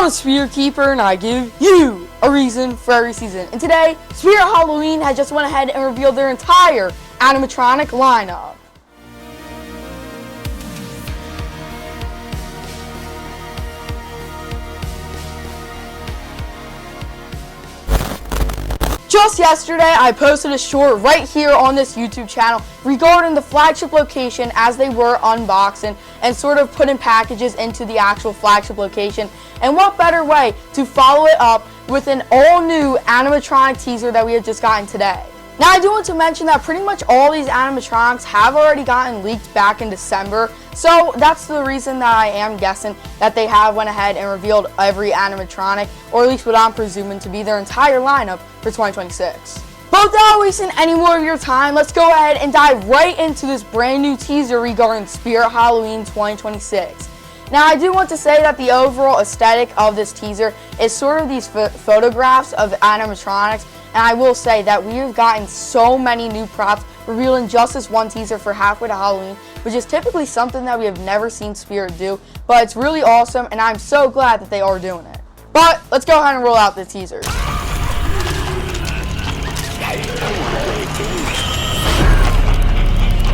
I'm a Spirit Keeper, and I give you a reason for every season. And today, Spirit Halloween has just went ahead and revealed their entire animatronic lineup. Just yesterday, I posted a short right here on this YouTube channel regarding the flagship location as they were unboxing and sort of putting packages into the actual flagship location. And what better way to follow it up with an all-new animatronic teaser that we have just gotten today. Now, I do want to mention that pretty much all these animatronics have already gotten leaked back in December, so that's the reason that I am guessing that they have went ahead and revealed every animatronic, or at least what I'm presuming to be their entire lineup for 2026. But without wasting any more of your time, let's go ahead and dive right into this brand new teaser regarding Spirit Halloween 2026. Now, I do want to say that the overall aesthetic of this teaser is sort of these photographs of animatronics. And I will say that we have gotten so many new props revealed in just this one teaser for halfway to Halloween, which is typically something that we have never seen Spirit do, but it's really awesome, and I'm so glad that they are doing it. But let's go ahead and roll out the teaser.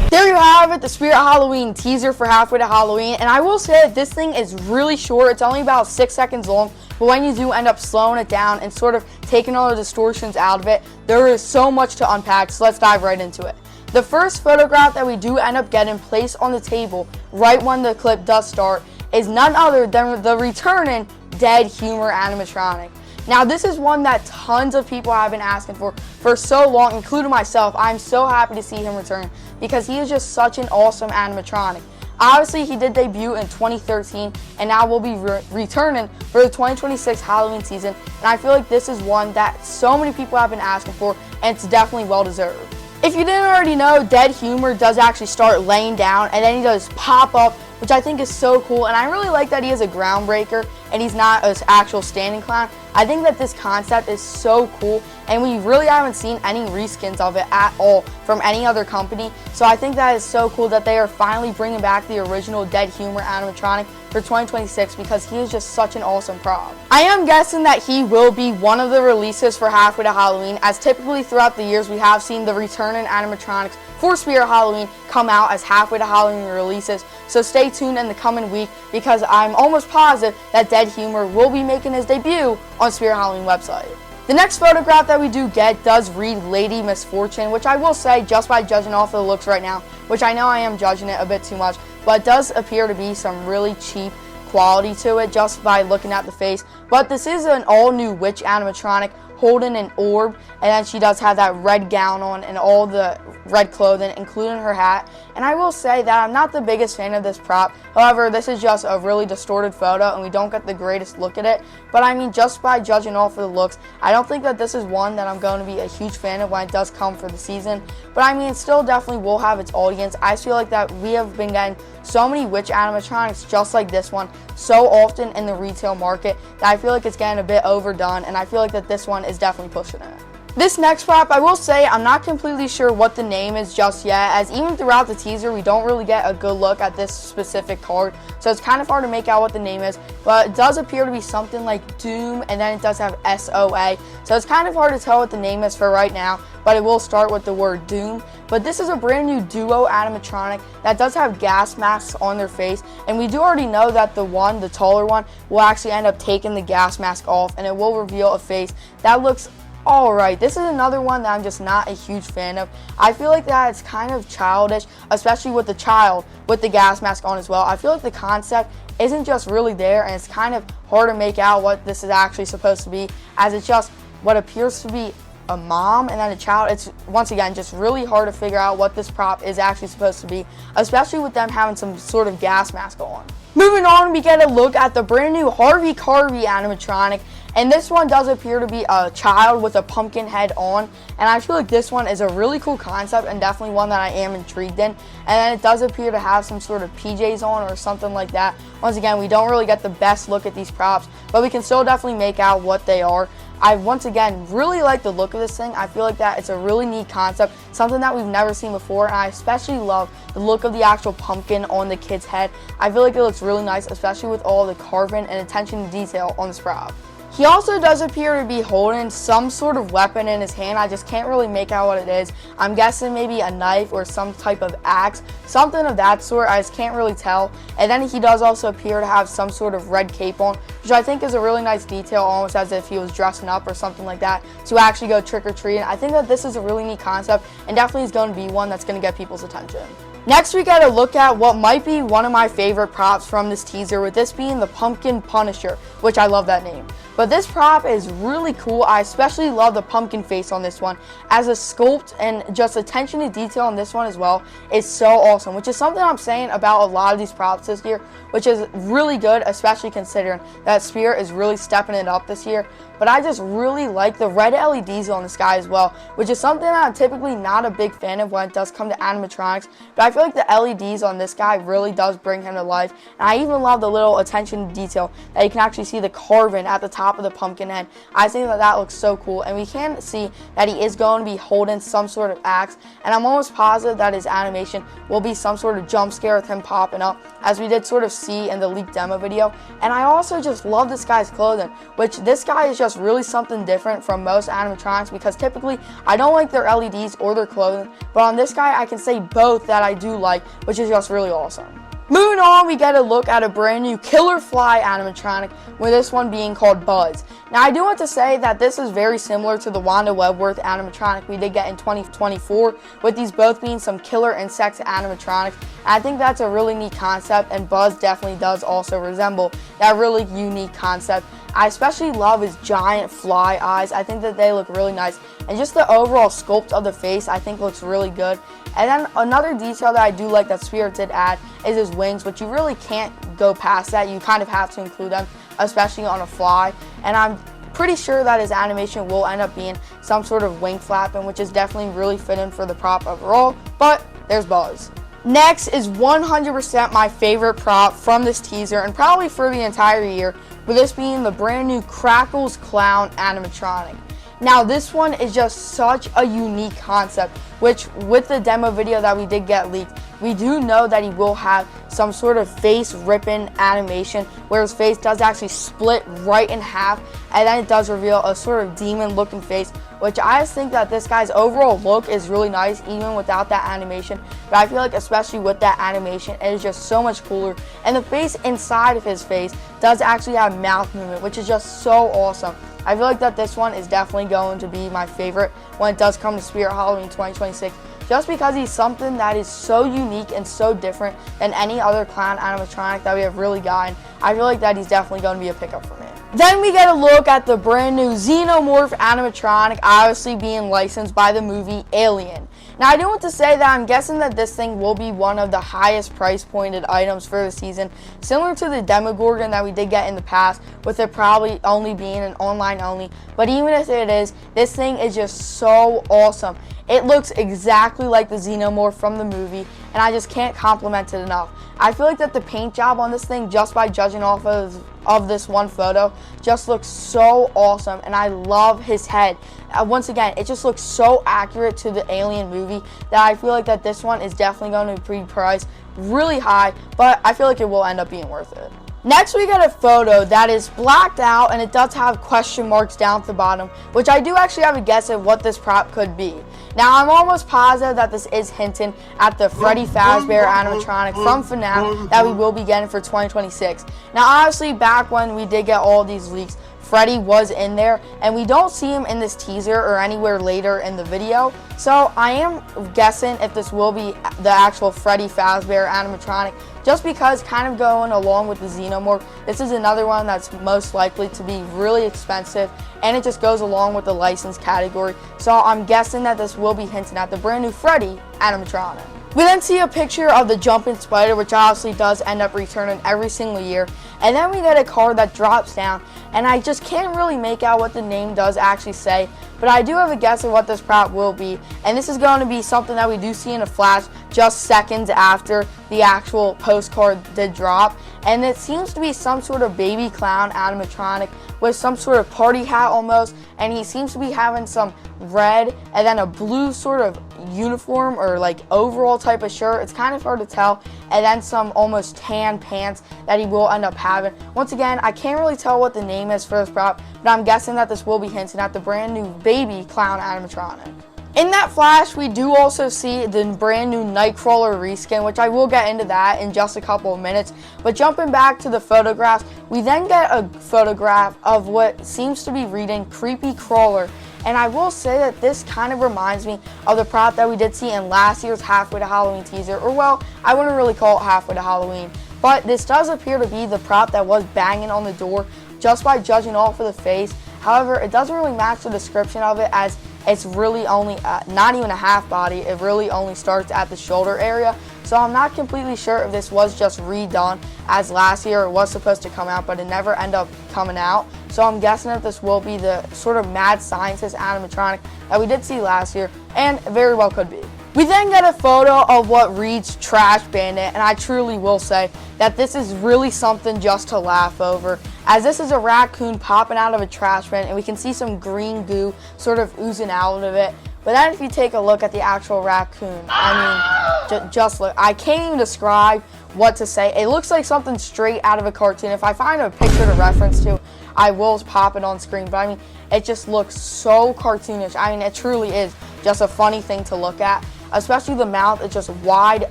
There you have it, the Spirit Halloween teaser for halfway to Halloween, and I will say that this thing is really short. It's only about 6 seconds long, but when you do end up slowing it down and sort of taking all the distortions out of it, there is so much to unpack, so let's dive right into it. The first photograph that we do end up getting placed on the table right when the clip does start is none other than the returning Dead Humor animatronic. Now, this is one that tons of people have been asking for so long, including myself. I'm so happy to see him return because he is just such an awesome animatronic. Obviously, he did debut in 2013 and now will be returning for the 2026 Halloween season. And I feel like this is one that so many people have been asking for, and it's definitely well deserved. If you didn't already know, Dead Humor does actually start laying down and then he does pop up, which I think is so cool. And I really like that he is a groundbreaker and he's not an actual standing clown. I think that this concept is so cool, and we really haven't seen any reskins of it at all from any other company. So I think that is so cool that they are finally bringing back the original Dead Humor animatronic for 2026 because he is just such an awesome prop. I am guessing that he will be one of the releases for halfway to Halloween, as typically throughout the years we have seen the returning animatronics for Spirit Halloween come out as halfway to Halloween releases. So stay tuned in the coming week because I'm almost positive that Dead Humor will be making his debut on Spirit Halloween website. The next photograph that we do get does read Lady Misfortune, which I will say, just by judging off the looks right now, which I know I am judging it a bit too much, but it does appear to be some really cheap quality to it just by looking at the face. But this is an all-new witch animatronic holding an orb, and then she does have that red gown on and all the red clothing, including her hat. And I will say that I'm not the biggest fan of this prop. However, this is just a really distorted photo and we don't get the greatest look at it. But I mean, just by judging off of the looks, I don't think that this is one that I'm going to be a huge fan of when it does come for the season. But I mean, it still definitely will have its audience. I feel like that we have been getting so many witch animatronics just like this one so often in the retail market that I feel like it's getting a bit overdone, and I feel like that this one is definitely pushing it. This next prop, I will say I'm not completely sure what the name is just yet, as even throughout the teaser we don't really get a good look at this specific card, so it's kind of hard to make out what the name is, but it does appear to be something like Doom, and then it does have SOA, so it's kind of hard to tell what the name is for right now, but it will start with the word Doom. But this is a brand new duo animatronic that does have gas masks on their face, and we do already know that the taller one, will actually end up taking the gas mask off and it will reveal a face that looks alright. This is another one that I'm just not a huge fan of. I feel like that it's kind of childish, especially with the child with the gas mask on as well. I feel like the concept isn't just really there, and it's kind of hard to make out what this is actually supposed to be, as it's just what appears to be a mom and then a child. It's once again just really hard to figure out what this prop is actually supposed to be, especially with them having some sort of gas mask on. Moving on, we get a look at the brand new Harvey Carvey animatronic, and this one does appear to be a child with a pumpkin head on, and I feel like this one is a really cool concept and definitely one that I am intrigued in. And then it does appear to have some sort of PJs on or something like that. Once again, we don't really get the best look at these props, but we can still definitely make out what they are. I, once again, really like the look of this thing. I feel like that it's a really neat concept, something that we've never seen before, and I especially love the look of the actual pumpkin on the kid's head. I feel like it looks really nice, especially with all the carving and attention to detail on this prop. He also does appear to be holding some sort of weapon in his hand. I just can't really make out what it is. I'm guessing maybe a knife or some type of axe, something of that sort. I just can't really tell. And then he does also appear to have some sort of red cape on, which I think is a really nice detail, almost as if he was dressing up or something like that to actually go trick-or-treating. I think that this is a really neat concept and definitely is going to be one that's going to get people's attention. Next, we got to look at what might be one of my favorite props from this teaser, with this being the Pumpkin Punisher, which I love that name. But this prop is really cool. I especially love the pumpkin face on this one. As a sculpt and just attention to detail on this one as well is so awesome, which is something I'm saying about a lot of these props this year, which is really good, especially considering that Spirit is really stepping it up this year. But I just really like the red LEDs on this guy as well, which is something that I'm typically not a big fan of when it does come to animatronics. But I feel like the LEDs on this guy really does bring him to life. And I even love the little attention to detail that you can actually see the carving at the top of the pumpkin head. I think that that looks so cool. And we can see that he is going to be holding some sort of axe. And I'm almost positive that his animation will be some sort of jump scare with him popping up, as we did sort of see in the leaked demo video. And I also just love this guy's clothing, which this guy is just really something different from most animatronics, because typically I don't like their LEDs or their clothing, but on this guy I can say both that I do like, which is just really awesome. Moving on, we get a look at a brand new Killer Fly animatronic, with this one being called Buzz. Now, I do want to say that this is very similar to the Wanda Webworth animatronic we did get in 2024, with these both being some killer insects animatronics. And I think that's a really neat concept, and Buzz definitely does also resemble that really unique concept. I especially love his giant fly eyes. I think that they look really nice, and just the overall sculpt of the face I think looks really good. And then another detail that I do like that Spirit did add is his wings, which you really can't go past that. You kind of have to include them, especially on a fly. And I'm pretty sure that his animation will end up being some sort of wing flapping, which is definitely really fitting for the prop overall. But there's Buzz. Next is 100% my favorite prop from this teaser, and probably for the entire year, with this being the brand new Crackles Clown animatronic. Now, this one is just such a unique concept, which with the demo video that we did get leaked, we do know that he will have some sort of face ripping animation where his face does actually split right in half, and then it does reveal a sort of demon looking face, which I just think that this guy's overall look is really nice even without that animation. But I feel like especially with that animation, it is just so much cooler. And the face inside of his face does actually have mouth movement, which is just so awesome. I feel like that this one is definitely going to be my favorite when it does come to Spirit Halloween 2026, just because he's something that is so unique and so different than any other clown animatronic that we have really gotten. I feel like that he's definitely going to be a pickup for me. Then we get a look at the brand new Xenomorph animatronic, obviously being licensed by the movie Alien. Now, I do want to say that I'm guessing that this thing will be one of the highest price pointed items for the season, similar to the Demogorgon that we did get in the past, with it probably only being an online only. But even if it is, this thing is just so awesome. It looks exactly like the Xenomorph from the movie, and I just can't compliment it enough. I feel like that the paint job on this thing, just by judging off of this one photo, just looks so awesome, and I love his head. Once again, it just looks so accurate to the Alien movie that I feel like that this one is definitely going to be priced really high, but I feel like it will end up being worth it. Next, we got a photo that is blacked out, and it does have question marks down at the bottom, which I do actually have a guess at what this prop could be. Now, I'm almost positive that this is hinting at the Freddy Fazbear animatronic from FNAF that we will be getting for 2026. Now, obviously, back when we did get all these leaks, Freddy was in there, and we don't see him in this teaser or anywhere later in the video. So I am guessing if this will be the actual Freddy Fazbear animatronic, just because kind of going along with the Xenomorph, this is another one that's most likely to be really expensive, and it just goes along with the licensed category. So I'm guessing that this will be hinting at the brand new Freddy animatronic. We then see a picture of the jumping spider, which obviously does end up returning every single year. And then we get a card that drops down, and I just can't really make out what the name does actually say, but I do have a guess of what this prop will be. And this is going to be something that we do see in a flash, just seconds after the actual postcard did drop. And it seems to be some sort of baby clown animatronic with some sort of party hat almost, and he seems to be having some red and then a blue sort of uniform or like overall type of shirt. It's kind of hard to tell, and then some almost tan pants that he will end up having. Once again, I can't really tell what the name is for this prop, but I'm guessing that this will be hinting at the brand new baby clown animatronic. In that flash, we do also see the brand new Nightcrawler reskin, which I will get into that in just a couple of minutes. But jumping back to the photographs, we then get a photograph of what seems to be reading Creepy Crawler. And I will say that this kind of reminds me of the prop that we did see in last year's Halfway to Halloween teaser. Or well, I wouldn't really call it Halfway to Halloween. But this does appear to be the prop that was banging on the door just by judging off of the face. However, it doesn't really match the description of it, as it's really only not even a half body. It really only starts at the shoulder area. So I'm not completely sure if this was just redone as last year it was supposed to come out, but it never ended up coming out. So I'm guessing that this will be the sort of mad scientist animatronic that we did see last year, and very well could be. We then get a photo of what reads Trash Bandit, and I truly will say that this is really something just to laugh over, as this is a raccoon popping out of a trash bin, and we can see some green goo sort of oozing out of it. But then if you take a look at the actual raccoon, I mean, just look. I can't even describe what to say. It looks like something straight out of a cartoon. If I find a picture to reference to, I will pop it on screen. But I mean, it just looks so cartoonish. I mean, it truly is just a funny thing to look at. Especially the mouth is just wide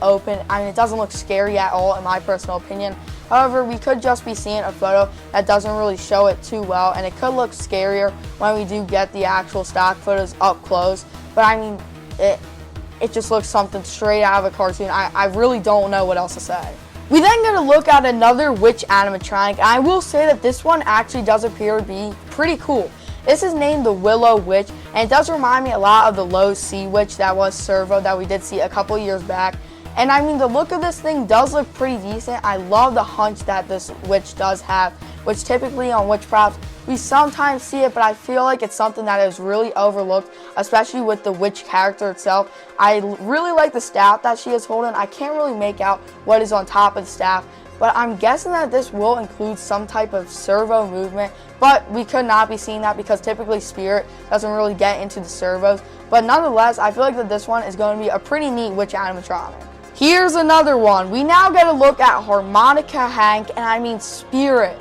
open. I mean, it doesn't look scary at all in my personal opinion. However, we could just be seeing a photo that doesn't really show it too well, and it could look scarier when we do get the actual stock photos up close. But I mean, it just looks something straight out of a cartoon. I really don't know what else to say. We then get a look at another witch animatronic, and I will say that this one actually does appear to be pretty cool. This is named the Willow Witch, and it does remind me a lot of the Low Sea Witch that was Servo that we did see a couple years back. And I mean, the look of this thing does look pretty decent. I love the hunch that this witch does have, which typically on witch props, we sometimes see it, but I feel like it's something that is really overlooked, especially with the witch character itself. I really like the staff that she is holding. I can't really make out what is on top of the staff, but I'm guessing that this will include some type of servo movement, but we could not be seeing that because typically Spirit doesn't really get into the servos. But nonetheless, I feel like that this one is going to be a pretty neat witch animatronic. Here's another one. We now get a look at Harmonica Hank, and I mean Spirit.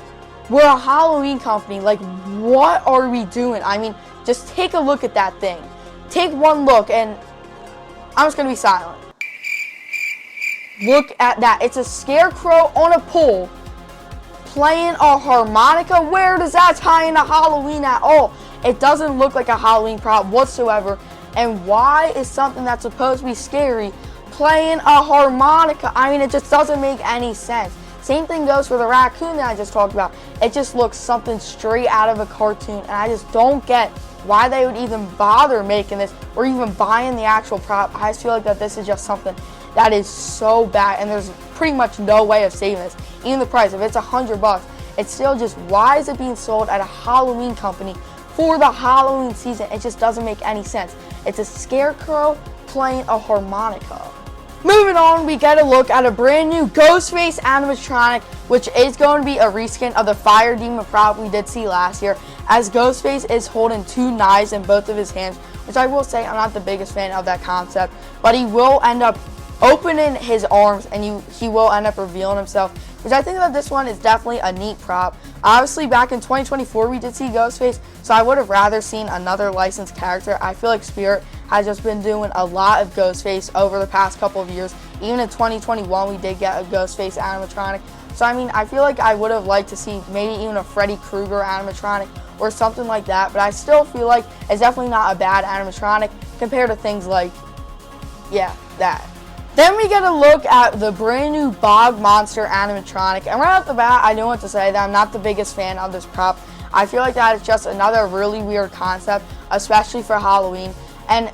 We're a Halloween company. Like, what are we doing? I mean, just take a look at that thing. Take one look, and I'm just going to be silent. Look at that. It's a scarecrow on a pole playing a harmonica. Where does that tie into Halloween at all? It doesn't look like a Halloween prop whatsoever. And why is something that's supposed to be scary playing a harmonica? I mean, it just doesn't make any sense. Same thing goes for the raccoon that I just talked about. It just looks something straight out of a cartoon, and I just don't get why they would even bother making this or even buying the actual prop. I just feel like that this is just something that is so bad, and there's pretty much no way of saving this. Even the price, if it's $100, it's still just, why is it being sold at a Halloween company for the Halloween season? It just doesn't make any sense. It's a scarecrow playing a harmonica. Moving on, we get a look at a brand new Ghostface animatronic, which is going to be a reskin of the Fire Demon prop we did see last year, as Ghostface is holding two knives in both of his hands, which I will say I'm not the biggest fan of that concept, but he will end up opening his arms and he will end up revealing himself, which I think that this one is definitely a neat prop. Obviously, back in 2024, we did see Ghostface, so I would have rather seen another licensed character. I feel like Spirit has just been doing a lot of Ghostface over the past couple of years. Even in 2021, we did get a Ghostface animatronic. So, I mean, I feel like I would have liked to see maybe even a Freddy Krueger animatronic or something like that, but I still feel like it's definitely not a bad animatronic compared to things like, yeah, that. Then we get a look at the brand new Bog Monster animatronic, and right off the bat, I do want to say that I'm not the biggest fan of this prop. I feel like that is just another really weird concept, especially for Halloween. And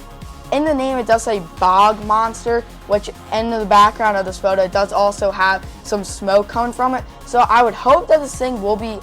in the name, it does say Bog Monster, which in the background of this photo, it does also have some smoke coming from it. So I would hope that this thing will be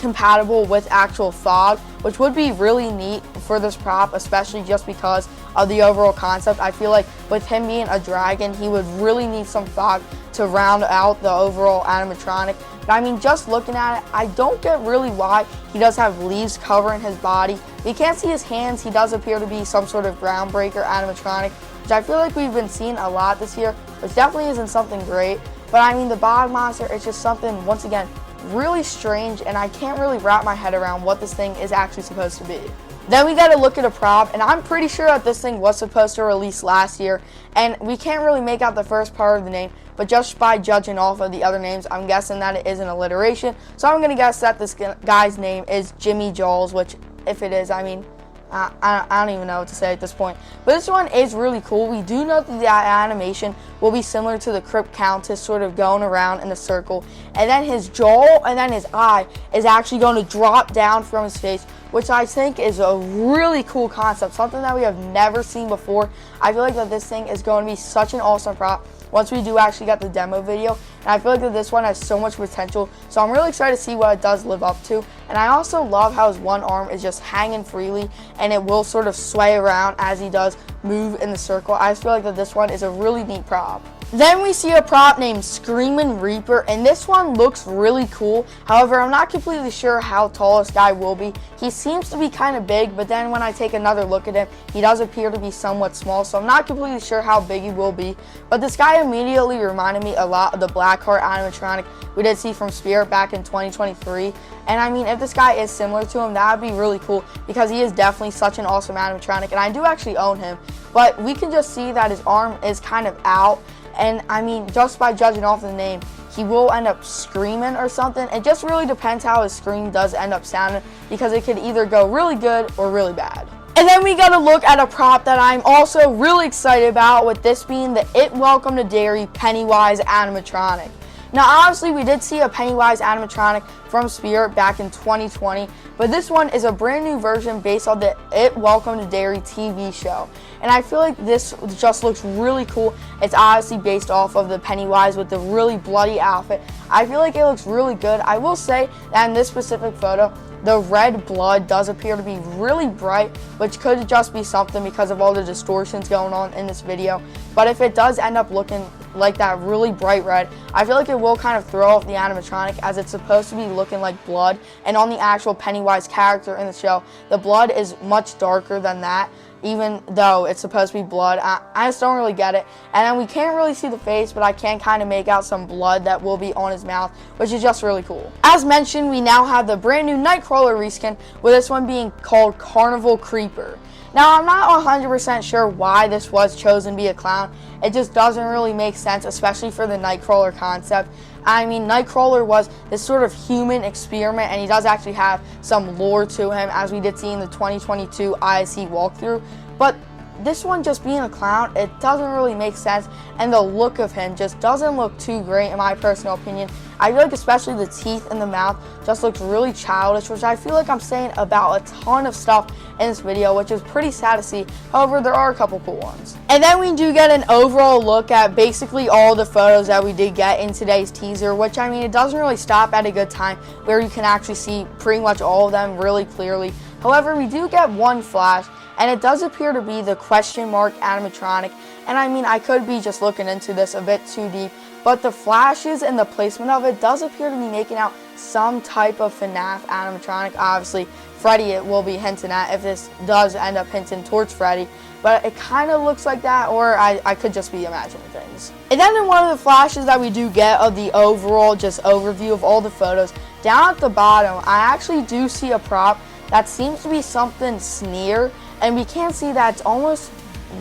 compatible with actual fog, which would be really neat for this prop, especially just because of the overall concept. I feel like with him being a dragon, he would really need some fog to round out the overall animatronic. But I mean, just looking at it, I don't get really why he does have leaves covering his body. You can't see his hands. He does appear to be some sort of groundbreaker animatronic, which I feel like we've been seeing a lot this year, which definitely isn't something great. But I mean, the bog monster is just something, once again, really strange, and I can't really wrap my head around what this thing is actually supposed to be. Then we got to look at a prop, and I'm pretty sure that this thing was supposed to release last year, and we can't really make out the first part of the name, but just by judging off of the other names, I'm guessing that it is an alliteration. So I'm going to guess that this guy's name is Jimmy Jaws, which if it is, I mean, I don't even know what to say at this point. But this one is really cool. We do know that the animation will be similar to the Crypt Countess, sort of going around in a circle. And then his jaw and then his eye is actually going to drop down from his face, which I think is a really cool concept, something that we have never seen before. I feel like that this thing is going to be such an awesome prop once we do actually get the demo video. And I feel like that this one has so much potential, so I'm really excited to see what it does live up to. And I also love how his one arm is just hanging freely, and it will sort of sway around as he does move in the circle. I just feel like that this one is a really neat prop. Then we see a prop named Screamin' Reaper, and this one looks really cool. However, I'm not completely sure how tall this guy will be. He seems to be kind of big, but then when I take another look at him, he does appear to be somewhat small, so I'm not completely sure how big he will be. But this guy immediately reminded me a lot of the Blackheart animatronic we did see from Spirit back in 2023. And I mean, if this guy is similar to him, that would be really cool, because he is definitely such an awesome animatronic, and I do actually own him. But we can just see that his arm is kind of out. And I mean, just by judging off the name, he will end up screaming or something. It just really depends how his scream does end up sounding, because it could either go really good or really bad. And then we got to look at a prop that I'm also really excited about, with this being the It Welcome to Derry Pennywise animatronic. Now, obviously, we did see a Pennywise animatronic from Spirit back in 2020, but this one is a brand new version based on the It Welcome to Derry TV show. And I feel like this just looks really cool. It's obviously based off of the Pennywise with the really bloody outfit. I feel like it looks really good. I will say that in this specific photo, the red blood does appear to be really bright, which could just be something because of all the distortions going on in this video. But if it does end up looking like that really bright red, I feel like it will kind of throw off the animatronic, as it's supposed to be looking like blood. And on the actual Pennywise character in the show, the blood is much darker than that, even though it's supposed to be blood. I just don't really get it. And then we can't really see the face, but I can kind of make out some blood that will be on his mouth, which is just really cool. As mentioned, we now have the brand new Nightcrawler reskin, with this one being called Carnival Creeper. Now, I'm not 100% sure why this was chosen to be a clown. It just doesn't really make sense, especially for the Nightcrawler concept. I mean, Nightcrawler was this sort of human experiment, and he does actually have some lore to him, as we did see in the 2022 ISC walkthrough. But this one just being a clown, it doesn't really make sense, and the look of him just doesn't look too great in my personal opinion. I feel like especially the teeth in the mouth just looks really childish, which I feel like I'm saying about a ton of stuff in this video, which is pretty sad to see. However, there are a couple cool ones. And then we do get an overall look at basically all the photos that we did get in today's teaser, which I mean, it doesn't really stop at a good time where you can actually see pretty much all of them really clearly. However, we do get one flash, and it does appear to be the question mark animatronic. And I mean, I could be just looking into this a bit too deep, but the flashes and the placement of it does appear to be making out some type of FNAF animatronic. Obviously, Freddy it will be hinting at, if this does end up hinting towards Freddy. But it kind of looks like that, or I could just be imagining things. And then in one of the flashes that we do get of the overall just overview of all the photos, down at the bottom, I actually do see a prop that seems to be something sneer. And we can see that it's almost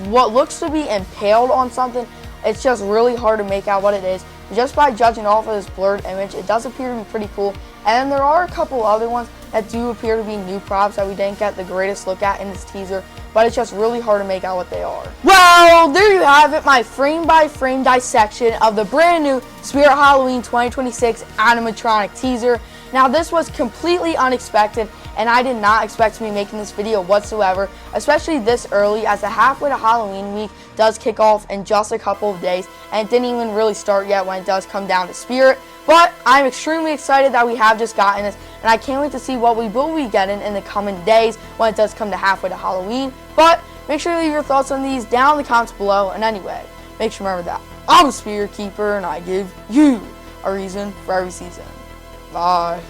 what looks to be impaled on something. It's just really hard to make out what it is. Just by judging off of this blurred image, it does appear to be pretty cool. And then there are a couple other ones that do appear to be new props that we didn't get the greatest look at in this teaser, but it's just really hard to make out what they are. Well, there you have it, my frame-by-frame dissection of the brand new Spirit Halloween 2026 animatronic teaser. Now, this was completely unexpected, and I did not expect to be making this video whatsoever, especially this early, as the halfway to Halloween week does kick off in just a couple of days, and it didn't even really start yet when it does come down to Spirit. But I'm extremely excited that we have just gotten this, and I can't wait to see what we will be getting in the coming days when it does come to halfway to Halloween. But make sure to leave your thoughts on these down in the comments below, and anyway, make sure to remember that I'm a Spirit Keeper, and I give you a reason for every season. Bye.